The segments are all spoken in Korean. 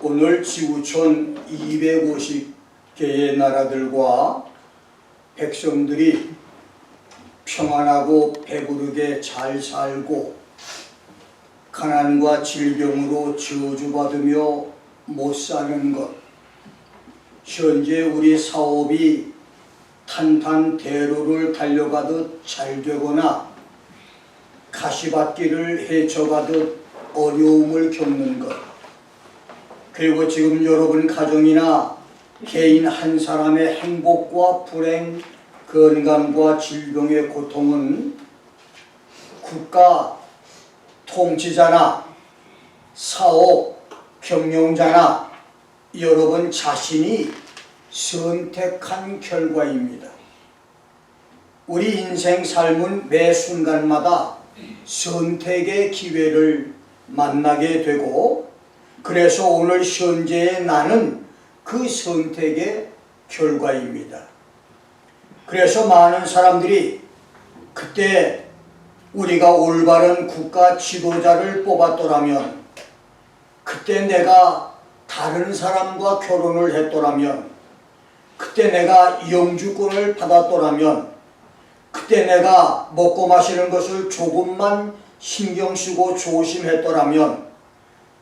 오늘 지구촌 250개의 나라들과 백성들이 평안하고 배부르게 잘 살고 가난과 질병으로 저주받으며 못 사는 것, 현재 우리 사업이 탄탄대로를 달려가듯 잘 되거나 가시밭길을 헤쳐가듯 어려움을 겪는 것, 그리고 지금 여러분 가정이나 개인 한 사람의 행복과 불행, 건강과 질병의 고통은 국가 통치자나 사업 경영자나 여러분 자신이 선택한 결과입니다. 우리 인생 삶은 매 순간마다 선택의 기회를 만나게 되고, 그래서 오늘 현재의 나는 그 선택의 결과입니다. 그래서 많은 사람들이 그때 우리가 올바른 국가 지도자를 뽑았더라면, 그때 내가 다른 사람과 결혼을 했더라면, 그때 내가 영주권을 받았더라면, 그때 내가 먹고 마시는 것을 조금만 신경 쓰고 조심했더라면,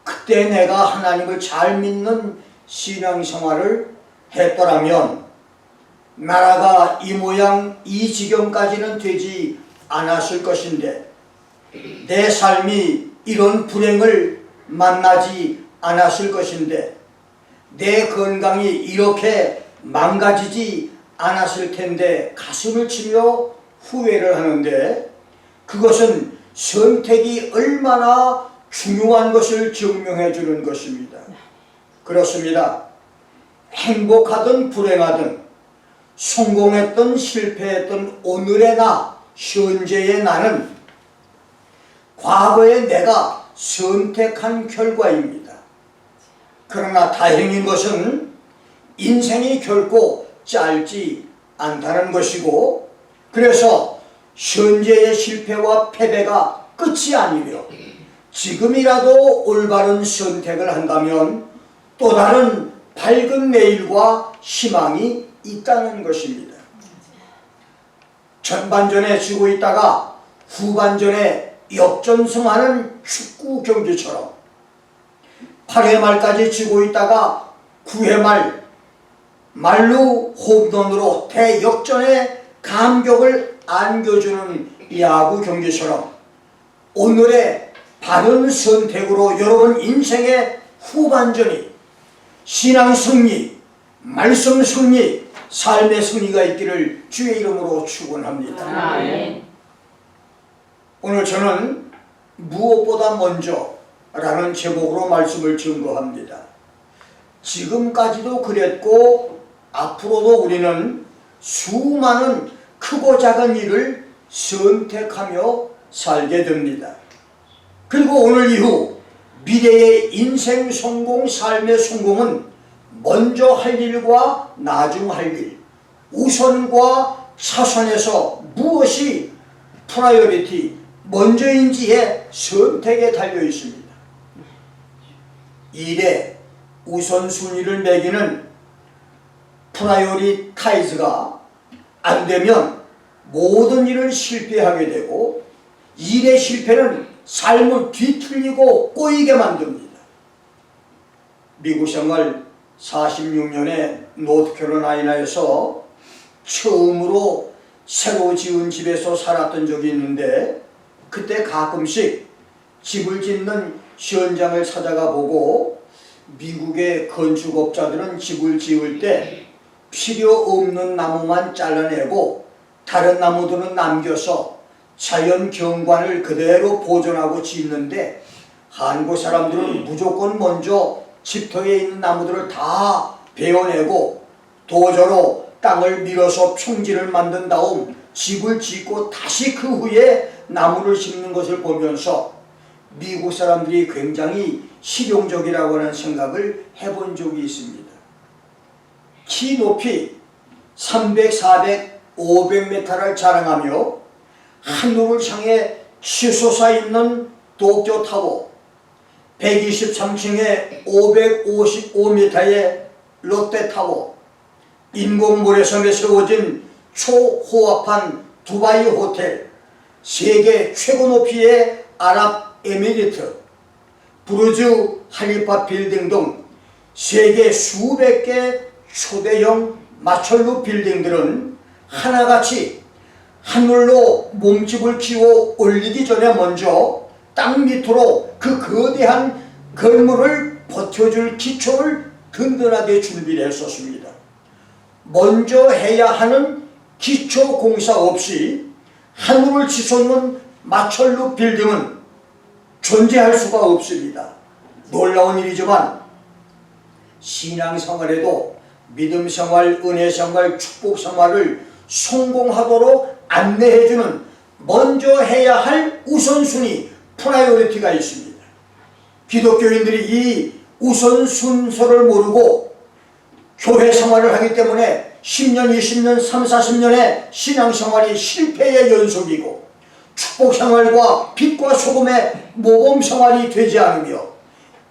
그때 내가 하나님을 잘 믿는 신앙생활을 했더라면 나라가 이 모양 이 지경까지는 되지 않았을 것인데, 내 삶이 이런 불행을 만나지 않았을 것인데, 내 건강이 이렇게 망가지지 않았을 텐데 가슴을 치며 후회를 하는데, 그것은 선택이 얼마나 중요한 것을 증명해 주는 것입니다. 그렇습니다. 행복하든 불행하든 성공했든 실패했든 오늘의 나, 현재의 나는 과거에 내가 선택한 결과입니다. 그러나 다행인 것은 인생이 결코 짧지 않다는 것이고, 그래서 현재의 실패와 패배가 끝이 아니며 지금이라도 올바른 선택을 한다면 또 다른 밝은 내일과 희망이 있다는 것입니다. 전반전에 지고 있다가 후반전에 역전승하는 축구 경기처럼 8회 말까지 지고 있다가 9회 말로 홈런으로 대역전의 감격을 안겨주는 야구 경기처럼 오늘의 바른 선택으로 여러분 인생의 후반전이 신앙 승리, 말씀 승리, 삶의 승리가 있기를 주의 이름으로 축원합니다. 아멘. 오늘 저는 무엇보다 먼저 라는 제목으로 말씀을 증거합니다. 지금까지도 그랬고 앞으로도 우리는 수많은 크고 작은 일을 선택하며 살게 됩니다. 그리고 오늘 이후 미래의 인생 성공, 삶의 성공은 먼저 할 일과 나중 할 일, 우선과 차선에서 무엇이 프라이어리티, 먼저인지의 선택에 달려 있습니다. 일에 우선순위를 매기는 프라이어리타이즈가 안 되면 모든 일을 실패하게 되고, 일의 실패는 삶을 뒤틀리고 꼬이게 만듭니다. 미국 생활 46년에 노스캐롤라이나에서 처음으로 새로 지은 집에서 살았던 적이 있는데, 그때 가끔씩 집을 짓는 현장을 찾아가 보고, 미국의 건축업자들은 집을 지을 때 필요 없는 나무만 잘라내고 다른 나무들은 남겨서 자연 경관을 그대로 보존하고 짓는데, 한국 사람들은 무조건 먼저 집터에 있는 나무들을 다 베어내고 도저로 땅을 밀어서 평지를 만든 다음 집을 짓고 다시 그 후에 나무를 심는 것을 보면서 미국 사람들이 굉장히 실용적이라고 하는 생각을 해본 적이 있습니다. 키 높이 300, 400, 500m를 자랑하며 하늘을 향해 치솟아 있는 도쿄타워, 123층에 555m의 롯데타워, 인공모래섬에 세워진 초호화판 두바이 호텔, 세계 최고 높이의 아랍에미리트, 부르즈 할리파 빌딩 등 세계 수백 개 초대형 마철루 빌딩들은 하나같이 하늘로 몸집을 키워 올리기 전에 먼저 땅 밑으로 그 거대한 건물을 버텨줄 기초를 든든하게 준비를 했었습니다. 먼저 해야 하는 기초 공사 없이 하늘을 치솟는 마철루 빌딩은 존재할 수가 없습니다. 놀라운 일이지만 신앙생활에도 믿음생활, 은혜생활, 축복생활을 성공하도록 안내해주는 먼저 해야 할 우선순위, 프라이오리티가 있습니다. 기독교인들이 이 우선 순서를 모르고 교회 생활을 하기 때문에 10년, 20년, 30, 40년의 신앙생활이 실패의 연속이고 축복생활과 빛과 소금의 모범생활이 되지 않으며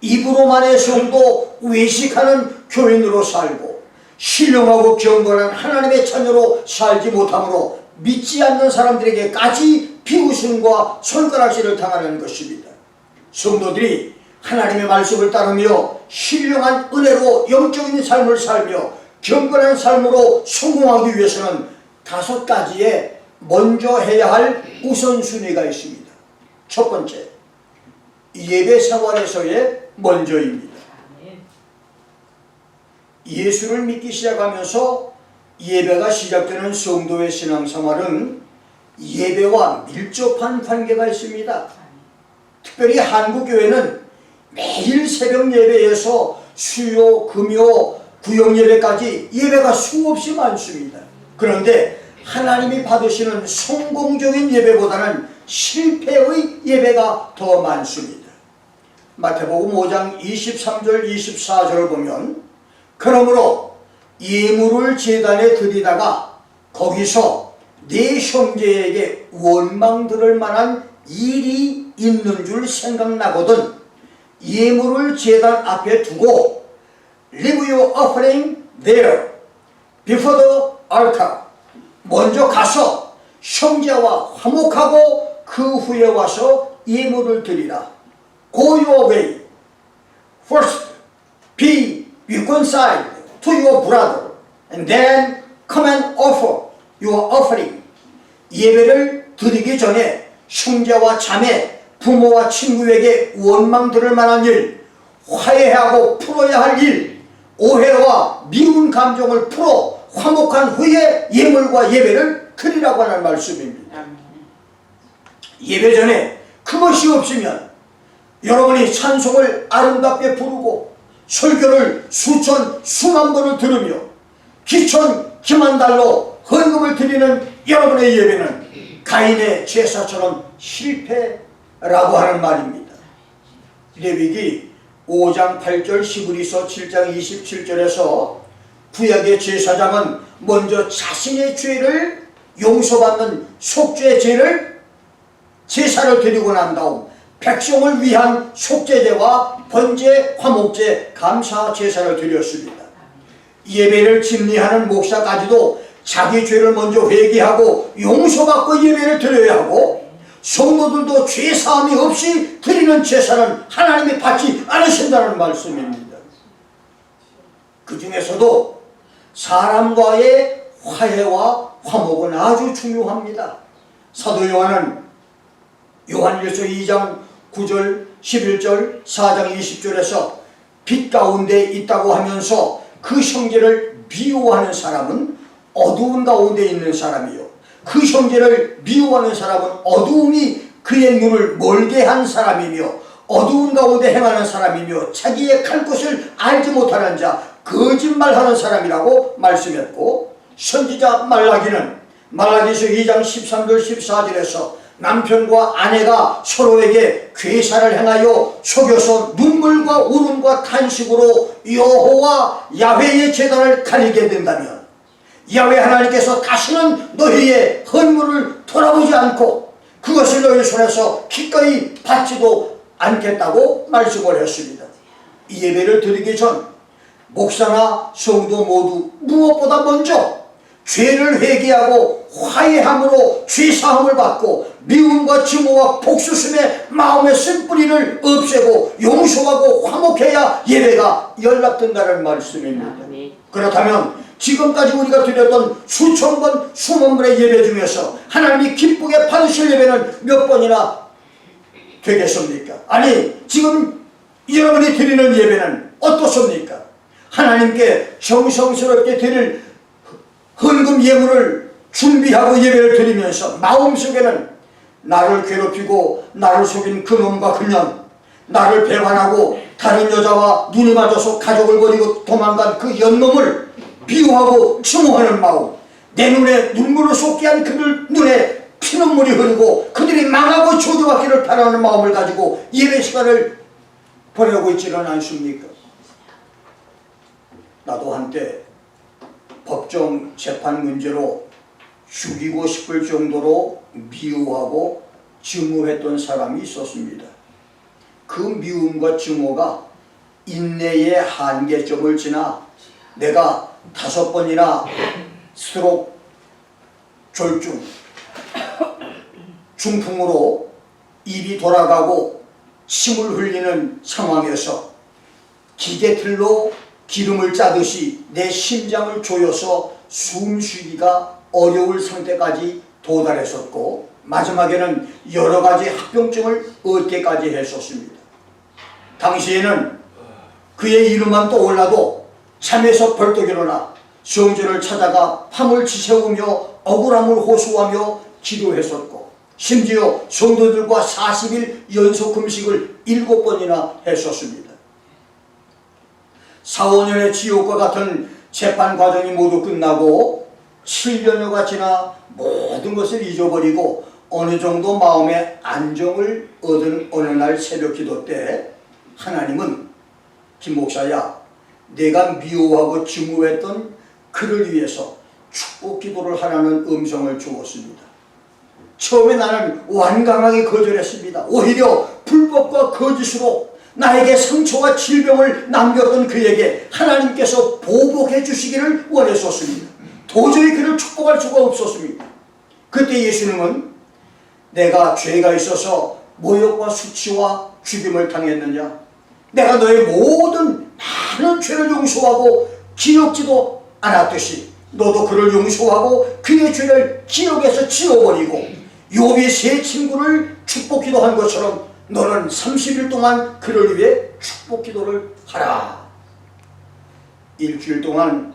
입으로만의 성도 외식하는 교인으로 살고 신령하고 경건한 하나님의 자녀로 살지 못하므로 믿지 않는 사람들에게까지 비웃음과 손가락질을 당하는 것입니다. 성도들이 하나님의 말씀을 따르며 신령한 은혜로 영적인 삶을 살며 경건한 삶으로 성공하기 위해서는 5가지의 먼저 해야 할 우선순위가 있습니다. 첫 번째, 예배 생활에서의 먼저입니다. 예수를 믿기 시작하면서 예배가 시작되는 성도의 신앙생활은 예배와 밀접한 관계가 있습니다. 특별히 한국교회는 매일 새벽 예배에서 수요, 금요, 구역 예배까지 예배가 수없이 많습니다. 그런데 하나님이 받으시는 성공적인 예배보다는 실패의 예배가 더 많습니다. 마태복음 5장 23절 24절을 보면 그러므로 예물을 제단에 드리다가 거기서 네 형제에게 원망 들을 만한 일이 있는 줄 생각나거든 예물을 제단 앞에 두고 Leave your offering there before the altar. 먼저 가서 형제와 화목하고 그 후에 와서 예물을 드리라. Go your way. First be reconciled to your brother and then come and offer your offering. 예배를 드리기 전에 형제와 자매, 부모와 친구에게 원망 들을 만한 일, 화해하고 풀어야 할 일, 오해와 미운 감정을 풀어 화목한 후에 예물과 예배를 드리라고 하는 말씀입니다. 예배 전에 그것이 없으면 여러분이 찬송을 아름답게 부르고 설교를 수천 수만 번을 들으며 기천 기만달로 헌금을 드리는 여러분의 예배는 가인의 제사처럼 실패라고 하는 말입니다. 레위기 5장 8절, 히브리서 7장 27절에서 구약의 제사장은 먼저 자신의 죄를 용서받는 속죄 제를 제사를 드리고 난 다음 백성을 위한 속죄제와 번제, 화목제, 감사 제사를 드렸습니다. 예배를 집리하는 목사까지도 자기 죄를 먼저 회개하고 용서받고 예배를 드려야 하고 성도들도 죄사함이 없이 드리는 제사는 하나님이 받지 않으신다는 말씀입니다. 그 중에서도 사람과의 화해와 화목은 아주 중요합니다. 사도 요한은 요한일서 2장 9절 11절 4장 20절에서 빛 가운데 있다고 하면서 그 형제를 미워하는 사람은 어두운 가운데 있는 사람이요 그 형제를 미워하는 사람은 어두움이 그의 눈을 멀게 한 사람이며 어두운 가운데 행하는 사람이며 자기의 갈 곳을 알지 못하는 자 거짓말하는 사람이라고 말씀했고 선지자 말라기는 말라기서 2장 13절 14절에서 남편과 아내가 서로에게 괴사를 행하여 속여서 눈물과 울음과 탄식으로 여호와 야훼의 제단을 가리게 된다면 야훼 하나님께서 다시는 너희의 헌물을 돌아보지 않고 그것을 너희 손에서 기꺼이 받지도 않겠다고 말씀을 했습니다. 이 예배를 드리기 전 목사나 성도 모두 무엇보다 먼저 죄를 회개하고 화해함으로 죄사함을 받고 미움과 증오와 복수심의 마음의 쓴뿌리를 없애고 용서하고 화목해야 예배가 연락된다는 말씀입니다. 그렇다면 지금까지 우리가 드렸던 수천 번 수만 번의 예배 중에서 하나님이 기쁘게 받으실 예배는 몇 번이나 되겠습니까? 아니, 지금 여러분이 드리는 예배는 어떻습니까? 하나님께 정성스럽게 드릴 헌금 예물을 준비하고 예배를 드리면서 마음속에는 나를 괴롭히고 나를 속인 그놈과 그년, 나를 배반하고 다른 여자와 눈이 맞아서 가족을 버리고 도망간 그 연놈을 비호하고 증오하는 마음, 내 눈에 눈물을 쏟게 한 그들 눈에 피눈물이 흐르고 그들이 망하고 저주받기를 바라는 마음을 가지고 예배 시간을 보내고 있지는 않습니까? 나도 한때 법정 재판 문제로 죽이고 싶을 정도로 미워하고 증오했던 사람이 있었습니다. 그 미움과 증오가 인내의 한계점을 지나 내가 5번이나 스트로크, 졸중, 중풍으로 입이 돌아가고 침을 흘리는 상황에서 기계틀로 기름을 짜듯이 내 심장을 조여서 숨쉬기가 어려울 상태까지 도달했었고 마지막에는 여러 가지 합병증을 얻게까지 했었습니다. 당시에는 그의 이름만 떠올라도 잠에서 벌떡 일어나 성전을 찾아가 밤을 지새우며 억울함을 호소하며 기도했었고 심지어 성도들과 40일 연속 금식을 7번이나 했었습니다. 4, 5년의 지옥과 같은 재판 과정이 모두 끝나고 7년여가 지나 모든 것을 잊어버리고 어느 정도 마음의 안정을 얻은 어느 날 새벽 기도 때 하나님은 김 목사야, 내가 미워하고 증오했던 그를 위해서 축복 기도를 하라는 음성을 주었습니다. 처음에 나는 완강하게 거절했습니다. 오히려 불법과 거짓으로 나에게 상처와 질병을 남겼던 그에게 하나님께서 보복해 주시기를 원했었습니다. 도저히 그를 축복할 수가 없었습니다. 그때 예수님은 내가 죄가 있어서 모욕과 수치와 죽임을 당했느냐? 내가 너의 모든 많은 죄를 용서하고 기억지도 않았듯이 너도 그를 용서하고 그의 죄를 기억에서 지워버리고 욥이 세 친구를 축복기도 한 것처럼 너는 30일 동안 그를 위해 축복기도를 하라. 일주일 동안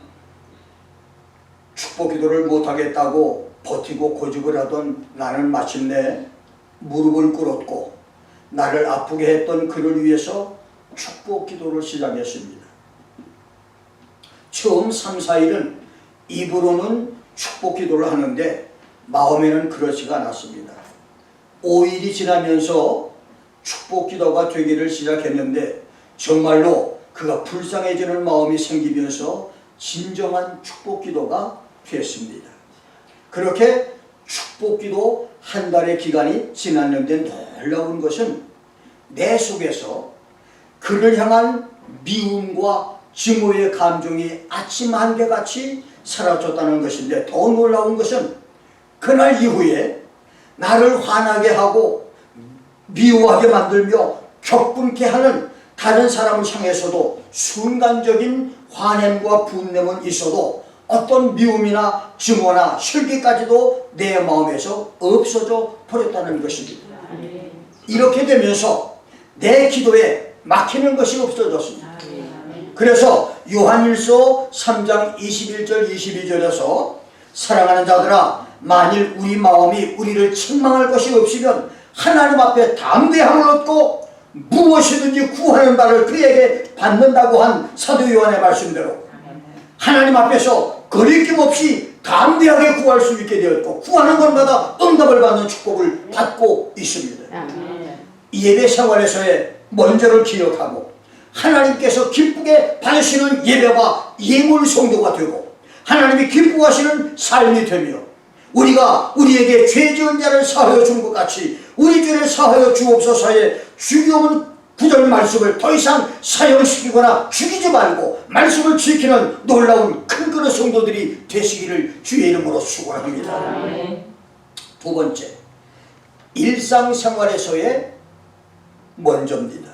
축복기도를 못하겠다고 버티고 고집을 하던 나는 마침내 무릎을 꿇었고 나를 아프게 했던 그를 위해서 축복기도를 시작했습니다. 처음 3, 4일은 입으로는 축복기도를 하는데 마음에는 그렇지가 않았습니다. 5일이 지나면서 축복기도가 되기를 시작했는데 정말로 그가 불쌍해지는 마음이 생기면서 진정한 축복기도가 됐습니다. 그렇게 축복기도 한 달의 기간이 지났는데 놀라운 것은 내 속에서 그를 향한 미움과 증오의 감정이 아침 한개같이 사라졌다는 것인데 더 놀라운 것은 그날 이후에 나를 화나게 하고 미워하게 만들며 격분케 하는 다른 사람을 향해서도 순간적인 화냄과 분냄은 있어도 어떤 미움이나 증오나 실기까지도 내 마음에서 없어져 버렸다는 것입니다. 이렇게 되면서 내 기도에 막히는 것이 없어졌습니다. 그래서 요한일서 3장 21절 22절에서 사랑하는 자들아, 만일 우리 마음이 우리를 책망할 것이 없으면 하나님 앞에 담대함을 얻고 무엇이든지 구하는 바를 그에게 받는다고 한 사도 요한의 말씀대로 하나님 앞에서 거리낌 없이 담대하게 구할 수 있게 되었고 구하는 것마다 응답을 받는 축복을 받고 있습니다. 예배 생활에서의 먼저를 기억하고 하나님께서 기쁘게 받으시는 예배와 예물 성도가 되고 하나님이 기뻐하시는 삶이 되며 우리가 우리에게 죄 지은 자를 사하여 준 것 같이 우리 죄를 사하여 주옵소서의 주기오문 구절 말씀을 더 이상 사용시키거나 죽이지 말고 말씀을 지키는 놀라운 큰 그릇 성도들이 되시기를 주의 이름으로 축원합니다. 두 번째, 일상생활에서의 먼저입니다.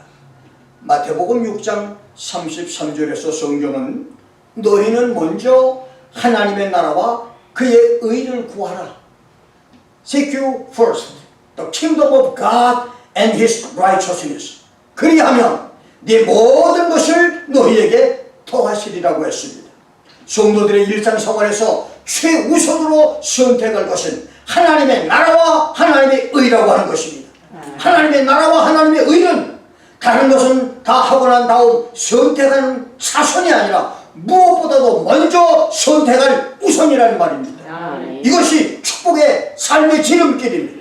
마태복음 6장 33절에서 성경은 너희는 먼저 하나님의 나라와 그의 의를 구하라. Seek you first the kingdom of God and His righteousness. 그리하면 네 모든 것을 너희에게 더하시리라고 했습니다. 성도들의 일상생활에서 최우선으로 선택할 것은 하나님의 나라와 하나님의 의라고 하는 것입니다. 하나님의 나라와 하나님의 의는 다른 것은 다 하고 난 다음 선택하는 차선이 아니라 무엇보다도 먼저 선택할 우선이라는 말입니다. 이것이 축복의 삶의 지름길입니다.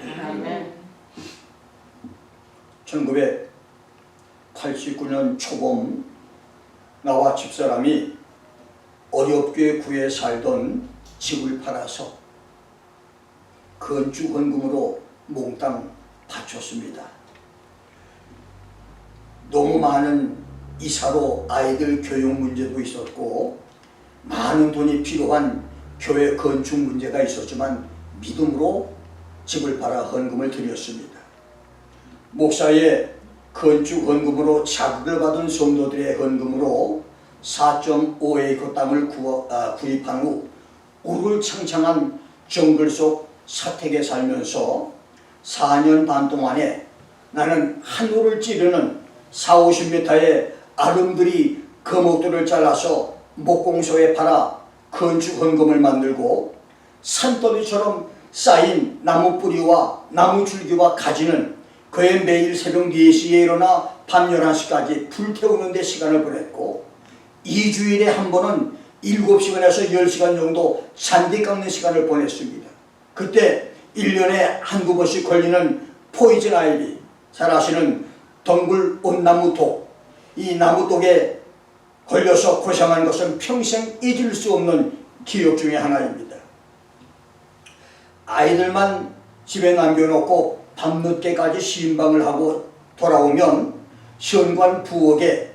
1989년 초봄 나와 집사람이 어렵게 구해 살던 집을 팔아서 건축 헌금으로 몽땅 바쳤습니다. 너무 많은 이사로 아이들 교육 문제도 있었고 많은 돈이 필요한 교회 건축 문제가 있었지만 믿음으로 집을 팔아 헌금을 드렸습니다. 목사의 건축 헌금으로 자극을 받은 성도들의 헌금으로 4.5에이커 땅을 구입한 후 우물창창한 정글 속 사택에 살면서 4년 반 동안에 나는 하늘을 찌르는 40~50m의 아름드리 거목들을 잘라서 목공소에 팔아 건축 헌금을 만들고 산더미처럼 쌓인 나무 뿌리와 나무 줄기와 가지는 그의 매일 새벽 4시에 일어나 밤 11시까지 불태우는 데 시간을 보냈고 2주일에 한 번은 7시간에서 10시간 정도 잔디 깎는 시간을 보냈습니다. 그때 1년에 한두 번씩 걸리는 포이즌 아이비, 잘 아시는 덩굴 온나무 독, 이 나무독에 걸려서 고생한 것은 평생 잊을 수 없는 기억 중에 하나입니다. 아이들만 집에 남겨놓고 밤늦게까지 신방을 하고 돌아오면 현관 부엌에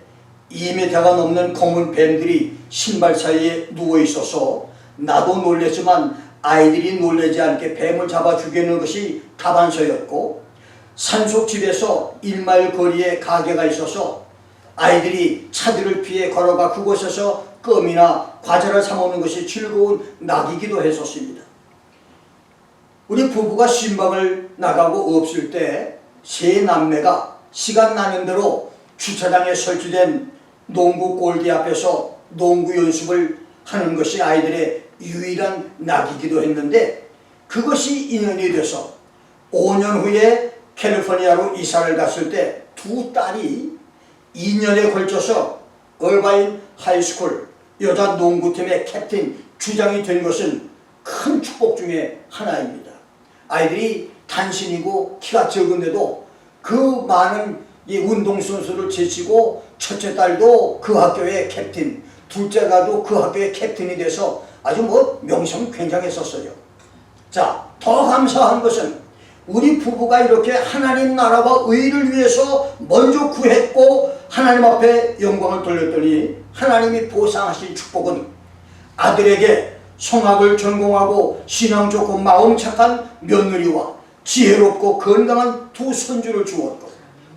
2m가 넘는 검은 뱀들이 신발 사이에 누워있어서 나도 놀랬지만 아이들이 놀라지 않게 뱀을 잡아 죽이는 것이 다반서였고 산속집에서 1마일 거리에 가게가 있어서 아이들이 차들을 피해 걸어가 그곳에서 껌이나 과자를 사 먹는 것이 즐거운 낙이기도 했었습니다. 우리 부부가 신방을 나가고 없을 때 세 남매가 시간 나는 대로 주차장에 설치된 농구 골대 앞에서 농구 연습을 하는 것이 아이들의 유일한 낙이기도 했는데 그것이 인연이 돼서 5년 후에 캘리포니아로 이사를 갔을 때 두 딸이 2년에 걸쳐서 얼바인 하이스쿨 여자 농구팀의 캡틴 주장이 된 것은 큰 축복 중에 하나입니다. 아이들이 단신이고 키가 적은데도 그 많은 이 운동선수를 제치고 첫째 딸도 그 학교의 캡틴, 둘째가도 그 학교의 캡틴이 돼서 아주 명성 굉장했었어요. 자, 더 감사한 것은 우리 부부가 이렇게 하나님 나라와 의를 위해서 먼저 구했고 하나님 앞에 영광을 돌렸더니 하나님이 보상하신 축복은 아들에게 성악을 전공하고 신앙 좋고 마음 착한 며느리와 지혜롭고 건강한 두 손주를 주었고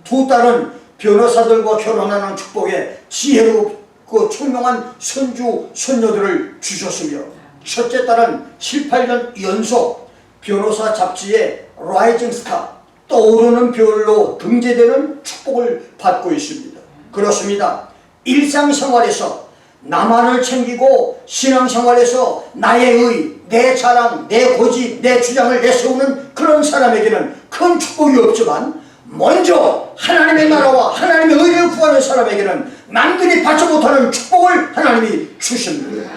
두 딸은 변호사들과 결혼하는 축복에 지혜롭고 총명한 손주, 손녀들을 주셨으며 첫째 딸은 7~8년 연속 변호사 잡지에 라이징 스타, 떠오르는 별로 등재되는 축복을 받고 있습니다. 그렇습니다. 일상생활에서 나만을 챙기고 신앙생활에서 나의 의, 내 자랑, 내 고집, 내 주장을 내세우는 그런 사람에게는 큰 축복이 없지만 먼저 하나님의 나라와 하나님의 의를 구하는 사람에게는 남들이 받지 못하는 축복을 하나님이 주십니다.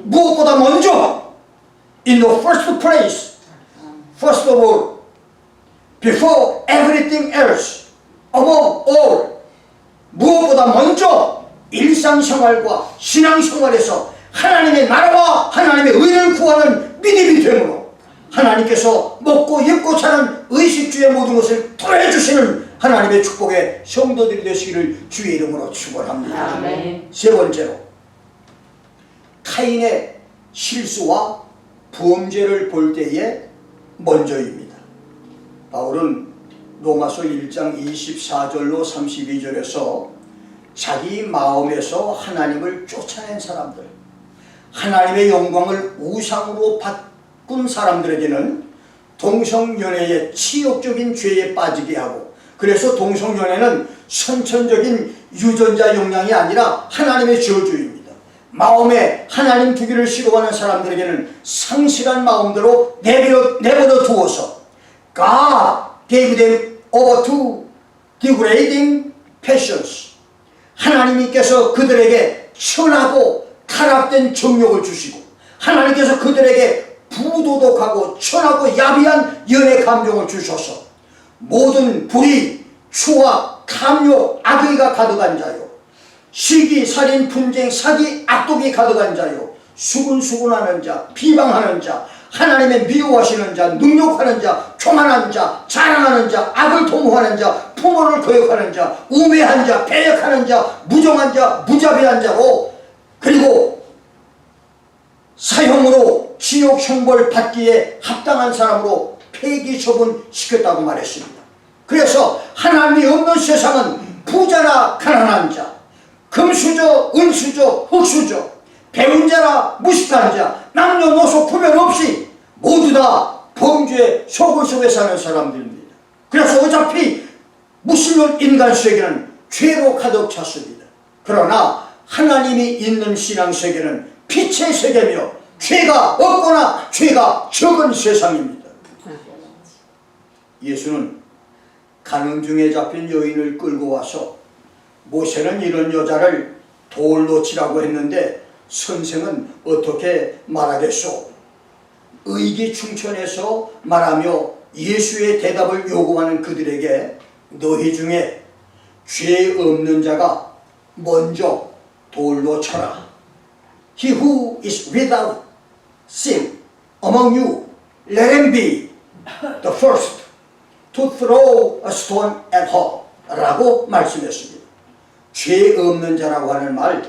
무엇보다 먼저 in the first place, first of all, before everything else, above all, 무엇보다 먼저 일상생활과 신앙생활에서 하나님의 나라와 하나님의 의를 구하는 믿음이 되므로 하나님께서 먹고 입고 사는 의식주의 모든 것을 더해주시는 하나님의 축복의 성도들이 되시기를 주의 이름으로 축원합니다. 아멘. 세 번째로 타인의 실수와 범죄를 볼 때에 먼저입니다. 바울은 로마서 1장 24절로 32절에서 자기 마음에서 하나님을 쫓아낸 사람들, 하나님의 영광을 우상으로 바꾼 사람들에게는 동성연애의 치욕적인 죄에 빠지게 하고, 그래서 동성연애는 선천적인 유전자 영향이 아니라 하나님의 저주입니다. 마음에 하나님 두기를 싫어하는 사람들에게는 상실한 마음대로 내버려 두어서 God gave them over to degrading passions. 하나님께서 그들에게 천하고 타락된 정욕을 주시고, 하나님께서 그들에게 부도덕하고 천하고 야비한 연애 감정을 주셔서 모든 불의, 추악, 탐욕, 악의가 가득한 자요, 시기, 살인, 분쟁, 사기, 악독이 가득한 자요, 수군수군하는 자, 비방하는 자, 하나님의 미워하시는 자, 능욕하는 자, 교만한 자, 자랑하는 자, 악을 도모하는 자, 부모를 거역하는 자, 우매한 자, 배역하는 자, 무정한 자, 무자비한 자로, 그리고 사형으로 지옥 형벌 받기에 합당한 사람으로 폐기 처분시켰다고 말했습니다. 그래서 하나님이 없는 세상은 부자나 가난한 자, 금수저, 은수저, 흙수저, 배운 자나 무식한 자, 남녀노소 구별 없이 모두 다 범죄의 소굴 속에 사는 사람들입니다. 그래서 어차피 무신론 인간 세계는 죄로 가득 찼습니다. 그러나 하나님이 있는 신앙 세계는 빛의 세계며 죄가 없거나 죄가 적은 세상입니다. 예수는 가는 중에 잡힌 여인을 끌고 와서 모세는 이런 여자를 돌로 치라고 했는데 선생은 어떻게 말하겠소? 의기충천해서 말하며 예수의 대답을 요구하는 그들에게 너희 중에 죄 없는 자가 먼저 돌로 쳐라. He who is without sin among you, let him be the first to throw a stone at her 라고 말씀했습니다. 죄 없는 자라고 하는 말,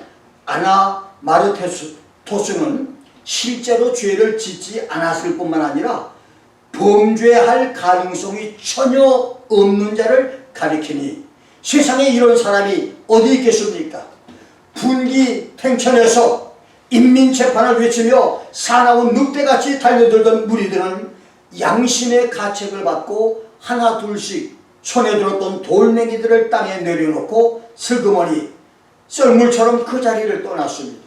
아나마르토스는 실제로 죄를 짓지 않았을 뿐만 아니라 범죄할 가능성이 전혀 없는 자를 가리키니 세상에 이런 사람이 어디 있겠습니까? 분기탱천에서 인민재판을 외치며 사나운 늑대같이 달려들던 무리들은 양심의 가책을 받고 하나 둘씩 손에 들었던 돌멩이들을 땅에 내려놓고 슬그머니 썰물처럼 그 자리를 떠났습니다.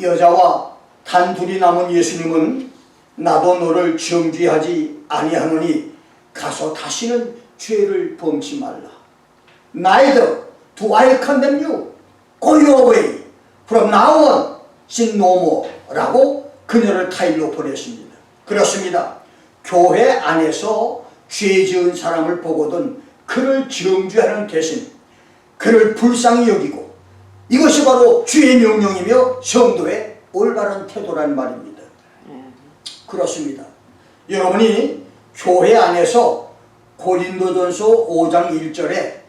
여자와 단둘이 남은 예수님은 나도 너를 정죄하지 아니하노니 가서 다시는 죄를 범치 말라. Neither do I condemn you. Go your way. From now on, sin no more. 라고 그녀를 타일로 보냈습니다. 그렇습니다. 교회 안에서 죄 지은 사람을 보거든 그를 정죄하는 대신 그를 불쌍히 여기고, 이것이 바로 주의 명령이며 성도의 올바른 태도란 말입니다. 그렇습니다. 여러분이 교회 안에서 고린도전서 5장 1절에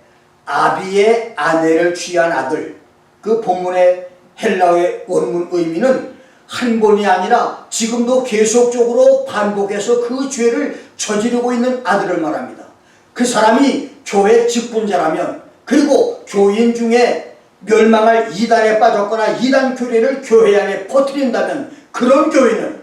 아비의 아내를 취한 아들, 그 본문의 헬라어의 원문 의미는 한 번이 아니라 지금도 계속적으로 반복해서 그 죄를 저지르고 있는 아들을 말합니다. 그 사람이 교회 직분자라면, 그리고 교인 중에 멸망할 이단에 빠졌거나 이단 교리를 교회 안에 퍼뜨린다면 그런 교회는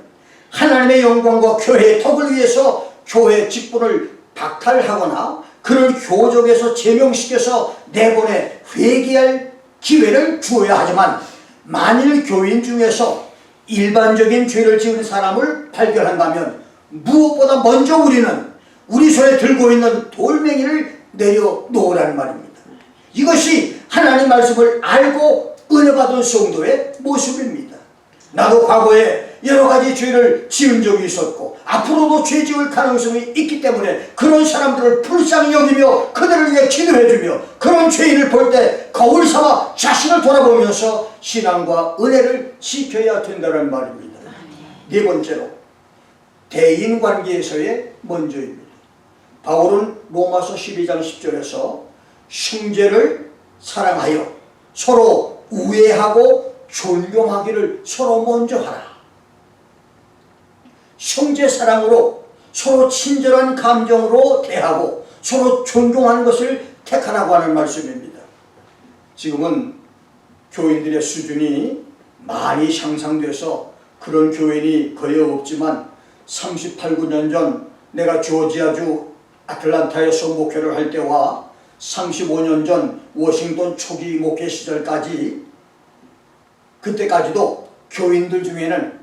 하나님의 영광과 교회의 덕을 위해서 교회 직분을 박탈하거나 그를 교적에서 제명시켜서 내보내 회개할 기회를 주어야 하지만, 만일 교인 중에서 일반적인 죄를 지은 사람을 발견한다면 무엇보다 먼저 우리는 우리 손에 들고 있는 돌멩이를 내려놓으라는 말입니다. 이것이 하나님 말씀을 알고 은혜 받은 성도의 모습입니다. 나도 과거에 여러 가지 죄를 지은 적이 있었고 앞으로도 죄 지을 가능성이 있기 때문에 그런 사람들을 불쌍히 여기며 그들을 위해 기도해주며 그런 죄인을 볼 때 거울 삼아 자신을 돌아보면서 신앙과 은혜를 지켜야 된다는 말입니다. 네 번째로, 대인관계에서의 먼저입니다. 바울은 로마서 12장 10절에서 형제를 사랑하여 서로 우애하고 존경하기를 서로 먼저 하라. 형제 사랑으로 서로 친절한 감정으로 대하고 서로 존경하는 것을 택하라고 하는 말씀입니다. 지금은 교인들의 수준이 많이 향상돼서 그런 교인이 거의 없지만 38, 9년 전 내가 조지아주 아틀란타에서 목회를 할 때와 35년 전 워싱턴 초기 목회 시절까지 그때까지도 교인들 중에는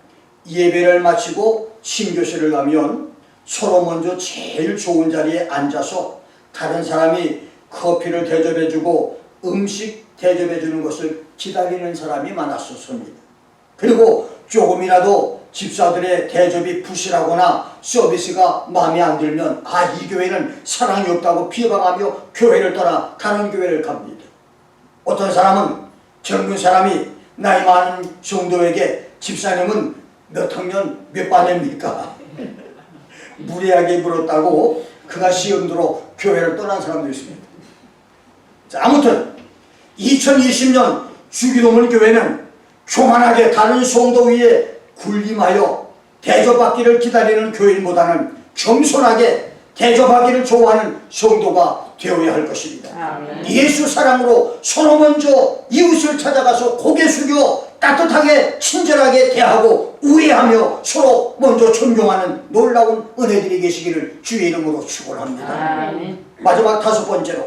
예배를 마치고 신교실을 가면 서로 먼저 제일 좋은 자리에 앉아서 다른 사람이 커피를 대접해주고 음식 대접해주는 것을 기다리는 사람이 많았었습니다. 그리고 조금이라도 집사들의 대접이 부실하거나 서비스가 마음에 안 들면 이 교회는 사랑이 없다고 비방하며 교회를 떠나 다른 교회를 갑니다. 어떤 사람은 젊은 사람이 나이 많은 성도에게 집사님은 몇 학년 몇 반입니까? 무례하게 물었다고 그가 시험으로 교회를 떠난 사람도 있습니다. 자, 아무튼 2020년 주기도문 교회는 교만하게 다른 성도 위에 군림하여 대접받기를 기다리는 교인보다는 겸손하게 대접하기를 좋아하는 성도가 되어야 할 것입니다. 예수 사랑으로 서로 먼저 이웃을 찾아가서 고개 숙여 따뜻하게 친절하게 대하고 우애하며 서로 먼저 존경하는 놀라운 은혜들이 계시기를 주의 이름으로 축원합니다. 마지막 5번째로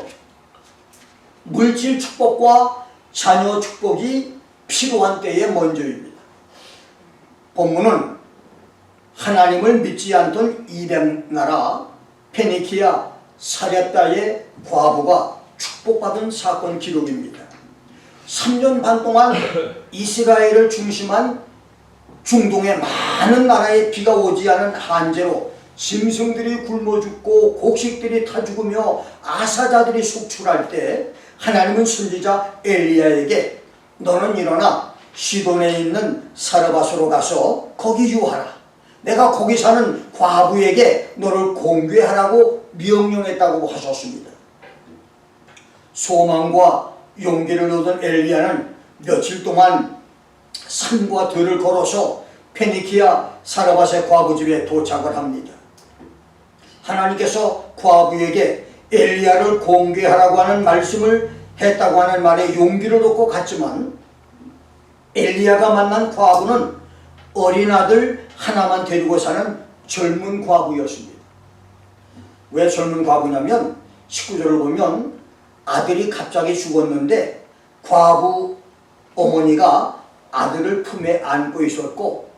물질 축복과 자녀 축복이 필요한 때에 먼저입니다. 본문은 하나님을 믿지 않던 이방 나라 페니키아 사렙다의 과부가 축복받은 사건 기록입니다. 3년 반 동안 이스라엘을 중심한 중동의 많은 나라에 비가 오지 않은 한재로 짐승들이 굶어 죽고 곡식들이 타 죽으며 아사자들이 속출할 때 하나님은 선지자 엘리야에게 너는 일어나 시돈에 있는 사르밧으로 가서 거기 유하라. 내가 거기 사는 과부에게 너를 공개하라고 명령했다고 하셨습니다. 소망과 용기를 얻은 엘리야는 며칠 동안 산과 들을 걸어서 페니키아 사르밧의 과부 집에 도착을 합니다. 하나님께서 과부에게 엘리야를 공개하라고 하는 말씀을 했다고 하는 말에 용기를 얻고 갔지만 엘리야가 만난 과부는 어린 아들 하나만 데리고 사는 젊은 과부였습니다. 왜 젊은 과부냐면 19절을 보면 아들이 갑자기 죽었는데 과부 어머니가 아들을 품에 안고 있었고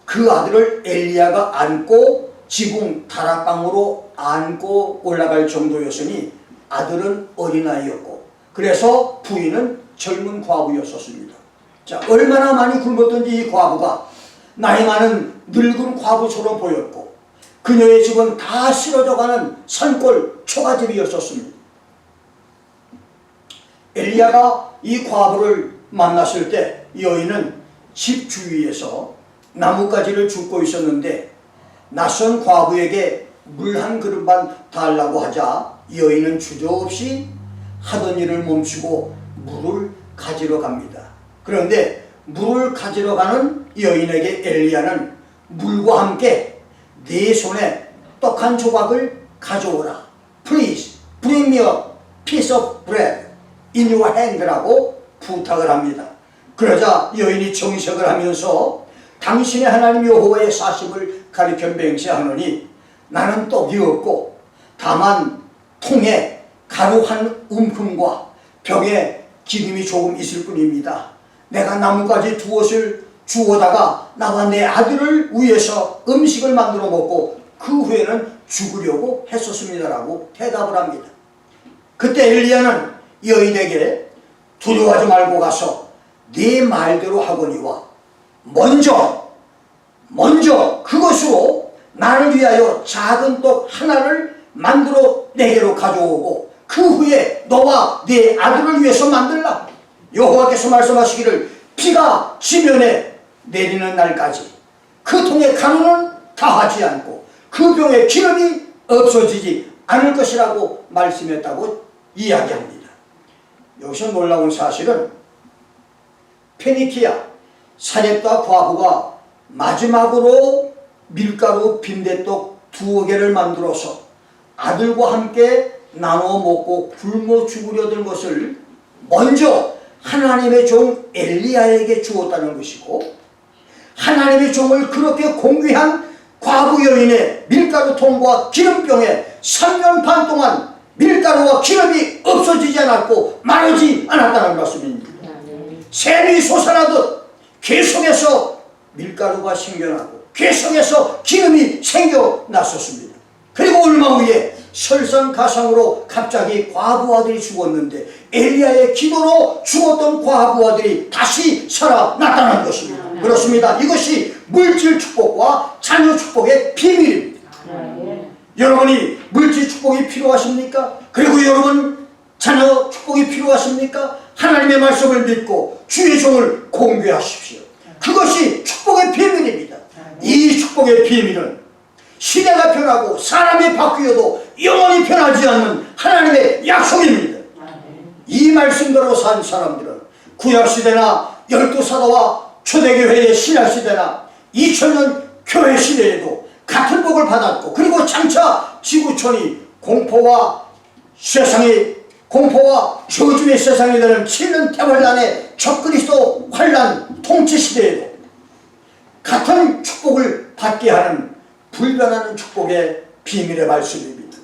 그 아들을 엘리야가 안고 지붕 다락방으로 안고 올라갈 정도였으니 아들은 어린아이였고 그래서 부인은 젊은 과부였었습니다. 자, 얼마나 많이 굶었던지 이 과부가 나이 많은 늙은 과부처럼 보였고 그녀의 집은 다 쓰러져가는 산골 초가집이었었습니다. 엘리야가 이 과부를 만났을 때 여인은 집 주위에서 나뭇가지를 줍고 있었는데 낯선 과부에게 물 한 그릇만 달라고 하자 여인은 주저없이 하던 일을 멈추고 물을 가지러 갑니다. 그런데 물을 가지러 가는 여인에게 엘리야는 물과 함께 네 손에 떡 한 조각을 가져오라. Please bring me a piece of bread in your hand라고 부탁을 합니다. 그러자 여인이 정색을 하면서 당신의 하나님 여호와의 사심을 가리켜 맹세하노니 나는 떡이 없고 다만 통에 가루 한 움큼과 병에 기름이 조금 있을 뿐입니다. 내가 나뭇가지 두엇을 주워다가 나와 내 아들을 위해서 음식을 만들어 먹고 그 후에는 죽으려고 했었습니다라고 대답을 합니다. 그때 엘리야는 여인에게 두려워하지 말고 가서 네 말대로 하거니와 먼저 그것으로 나를 위하여 작은 떡 하나를 만들어 내게로 가져오고 그 후에 너와 네 아들을 위해서 만들라. 여호와께서 말씀하시기를 비가 지면에 내리는 날까지 그 통에 가루는 다하지 않고 그 병의 기름이 없어지지 않을 것이라고 말씀했다고 이야기합니다. 여기서 놀라운 사실은 페니키아 사렙과 과부가 마지막으로 밀가루 빈대떡 2개를 만들어서 아들과 함께 나눠 먹고 굶어 죽으려던 것을 먼저 하나님의 종 엘리야에게 주었다는 것이고, 하나님의 종을 그렇게 공귀한 과부 여인의 밀가루통과 기름병에 3년 반 동안 밀가루와 기름이 없어지지 않았고 마르지 않았다는 말씀입니다. 샘이 솟아나듯 계속해서 밀가루가 생겨나고 계속해서 기름이 생겨났었습니다. 그리고 얼마 후에 설상가상으로 갑자기 과부 아들이 죽었는데 엘리야의 기도로 죽었던 과부 아들이 다시 살아났다는 것입니다. 그렇습니다. 이것이 물질 축복과 자녀 축복의 비밀입니다. 여러분이 물질 축복이 필요하십니까? 그리고 여러분 자녀 축복이 필요하십니까? 하나님의 말씀을 믿고 주의 종을 공개하십시오. 그것이 축복의 비밀입니다. 이 축복의 비밀은 시대가 변하고 사람이 바뀌어도 영원히 변하지 않는 하나님의 약속입니다. 이 말씀대로 산 사람들은 구약시대나 열두사도와 초대교회의 신약시대나 2000년 교회 시대에도 같은 복을 받았고, 그리고 장차 지구촌이 공포와 저주의 세상이 되는 7년 대환란의 적그리스도 환란 통치 시대에도 같은 축복을 받게 하는 불변하는 축복의 비밀의 말씀입니다.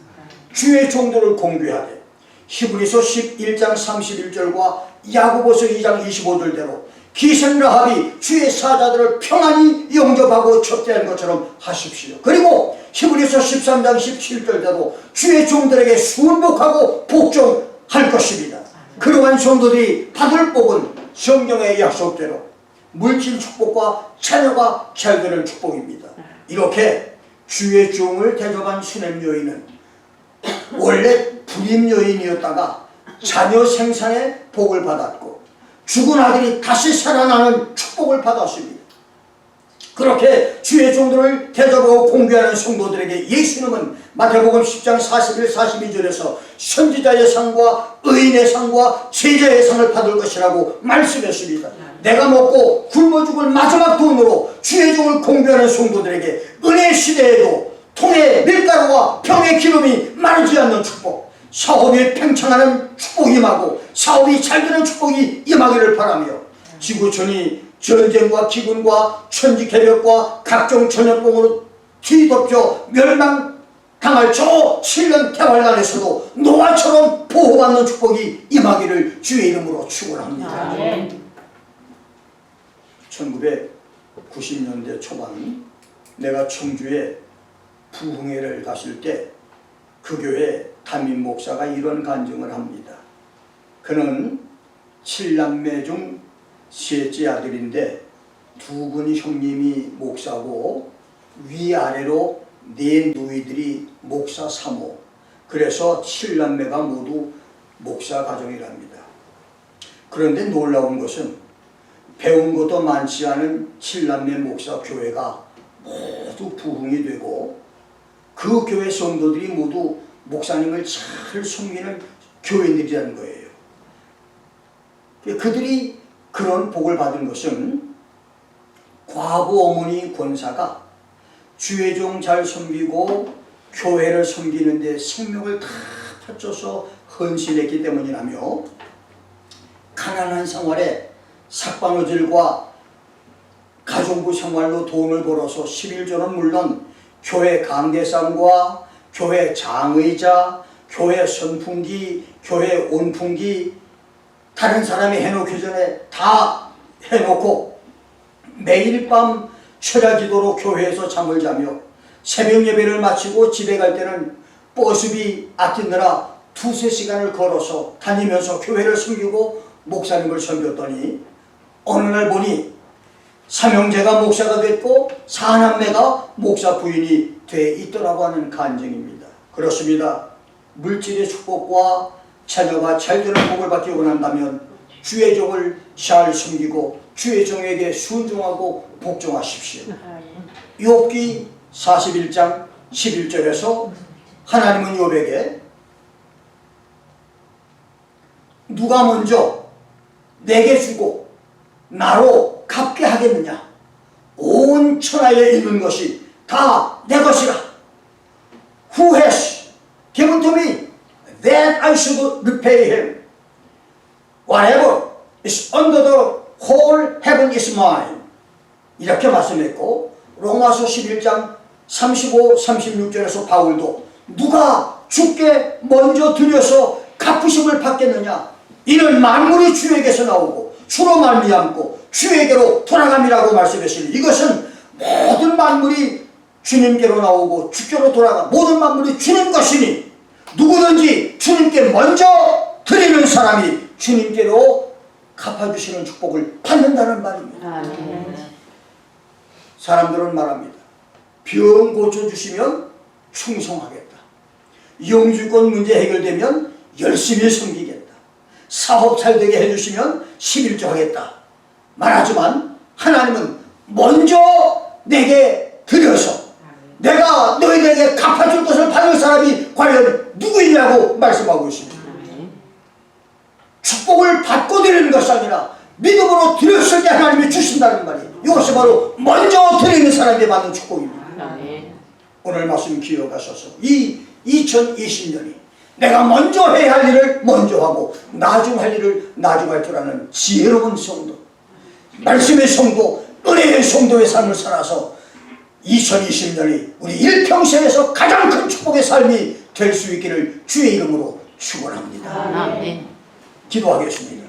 주의 종도를 공개하되 히브리서 11장 31절과 야고보서 2장 25절대로 기생 라합이 주의 사자들을 평안히 영접하고 접대한 것처럼 하십시오. 그리고 히브리서 13장 17절대로 주의 종들에게 순복하고 복종할 것입니다. 그러한 종들이 받을 복은 성경의 약속대로 물질 축복과 자녀가 잘 되는 축복입니다. 이렇게 주의 종을 대접한 수냄 여인은 원래 불임 여인이었다가 자녀 생산의 복을 받았고 죽은 아들이 다시 살아나는 축복을 받았습니다. 그렇게 주의 종들을 대접하고 공개하는 성도들에게 예수님은 마태복음 10장 41, 42절에서 선지자의 상과 의인의 상과 제자의 상을 받을 것이라고 말씀했습니다. 내가 먹고 굶어 죽을 마지막 돈으로 주의 종을 공개하는 성도들에게 은혜 시대에도 통에 밀가루와 병의 기름이 마르지 않는 축복, 사업이 팽창하는 축복이 임하고 사업이 잘 되는 축복이 임하기를 바라며, 지구촌이 전쟁과 기근과 천지개벽과 각종 전염병으로 뒤덮여 멸망당할 저 7년 대환란에서도 노아처럼 보호받는 축복이 임하기를 주의 이름으로 축원합니다. 1990년대 초반 내가 청주에 부흥회를 갔을 때 그 교회 담임 목사가 이런 간증을 합니다. 그는 7남매 중 셋째 아들인데 2분이 형님이 목사고 위아래로 4 누이들이 목사 3호, 그래서 7남매가 모두 목사 가정이랍니다. 그런데 놀라운 것은 배운 것도 많지 않은 7남매 목사 교회가 모두 부흥이 되고 그 교회 성도들이 모두 목사님을 잘 섬기는 교인들이라는 거예요. 그들이 그런 복을 받은 것은 과부 어머니 권사가 주의 종 잘 섬기고 교회를 섬기는 데 생명을 다 바쳐서 헌신했기 때문이라며, 가난한 생활에 삭방어질과 가정부 생활로 돈을 벌어서 11조는 물론 교회 강대상과 교회 장의자, 교회 선풍기, 교회 온풍기 다른 사람이 해놓기 전에 다 해놓고 매일 밤 철야기도로 교회에서 잠을 자며 새벽 예배를 마치고 집에 갈 때는 버스비 아끼느라 2-3시간을 걸어서 다니면서 교회를 섬기고 목사님을 섬겼더니 어느 날 보니 삼형제가 목사가 됐고 4남매가 목사 부인이 돼 있더라고 하는 간증입니다. 그렇습니다. 물질의 축복과 자녀가 잘 되는 복을 받기 원한다면 주의 종을 잘 섬기고 주의 종에게 순종하고 복종하십시오. 욥기 41장 11절에서 하나님은 욥에게 누가 먼저 내게 주고 나로 갚게 하겠느냐? 온 천하에 있는 것이 다 내 것이라. Who has given to me that I should repay him? Whatever is under the whole heaven is mine. 이렇게 말씀했고, 로마서 11장 35, 36절에서 바울도 누가 주께 먼저 드려서 갚으심을 받겠느냐? 이는 만물이 주에게서 나오고 주로 말미암고 주에게로 돌아감이라고 말씀했으니, 이것은 모든 만물이 주님께로 나오고 주께로 돌아가 모든 만물이 주님 것이니 누구든지 주님께 먼저 드리는 사람이 주님께로 갚아주시는 축복을 받는다는 말입니다. 아멘. 사람들은 말합니다. 병 고쳐주시면 충성하겠다. 영주권 문제 해결되면 열심히 섬기겠다. 사업 잘 되게 해주시면 11조 하겠다. 말하지만 하나님은 먼저 내게 드려서 내가 너희들에게 갚아줄 것을 받을 사람이 과연 누구이냐고 말씀하고 있습니다. 축복을 받고 드리는 것이 아니라 믿음으로 드렸을 때 하나님이 주신다는 말이에요. 이것이 바로 먼저 드리는 사람이 받는 축복입니다. 오늘 말씀 기억하셔서 이 2020년이 내가 먼저 해야 할 일을 먼저 하고 나중할 일을 나중할 줄 아는 지혜로운 성도, 말씀의 성도, 은혜의 성도의 삶을 살아서 2020년이 우리 일평생에서 가장 큰 축복의 삶이 될 수 있기를 주의 이름으로 축원합니다. 아멘. 기도하겠습니다.